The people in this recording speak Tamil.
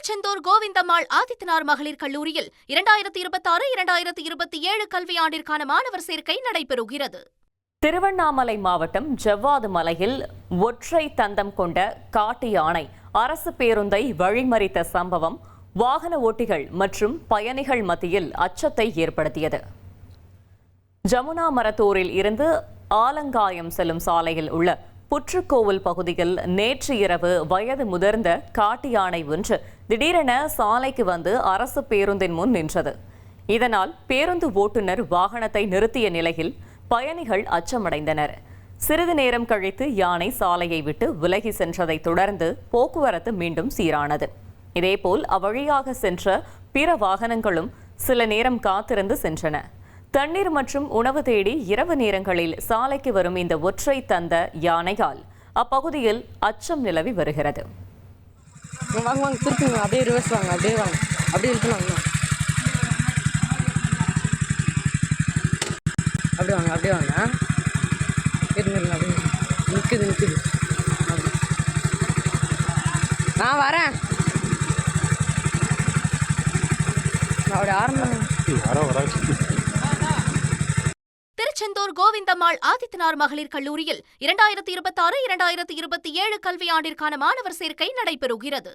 திருச்செந்தூர் கோவிந்தம்மாள் ஆதித்தனார் மகளிர் கல்லூரியில் 2026-2027 கல்வியாண்டிற்கான மாணவர் சேர்க்கை நடைபெறுகிறது. திருவண்ணாமலை மாவட்டம் ஜவ்வாது மலையில் ஒற்றை தந்தம் கொண்ட காட்டு யானை அரசு பேருந்தை வழிமறித்த சம்பவம் வாகன ஓட்டிகள் மற்றும் பயணிகள் மத்தியில் அச்சத்தை ஏற்படுத்தியது. ஜமுனா மரத்தூரில் இருந்து ஆலங்காயம் செல்லும் சாலையில் உள்ள புற்றுக்கோவில் பகுதியில் நேற்று இரவு வயது முதிர்ந்த காட்டு யானை ஒன்று திடீரென சாலைக்கு வந்து அரசு பேருந்தின் முன் நின்றது. இதனால் பேருந்து ஓட்டுநர் வாகனத்தை நிறுத்திய நிலையில் பயணிகள் அச்சமடைந்தனர். சிறிது நேரம் கழித்து யானை சாலையை விட்டு விலகி சென்றதை தொடர்ந்து போக்குவரத்து மீண்டும் சீரானது. இதேபோல் அவ்வழியாக சென்ற பிற வாகனங்களும் சில நேரம் காத்திருந்து சென்றன. தண்ணீர் மற்றும் உணவு தேடி இரவு நேரங்களில் சாலைக்கு வரும் இந்த ஒற்றை தந்த யானையால் அப்பகுதியில் அச்சம் நிலவி வருகிறது. நான் வரேன். திருச்செந்தூர் கோவிந்தம்மாள் ஆதித்தனார் மகளிர் கல்லூரியில் 2026-2027 கல்வியாண்டிற்கான மாணவர் சேர்க்கை நடைபெறுகிறது.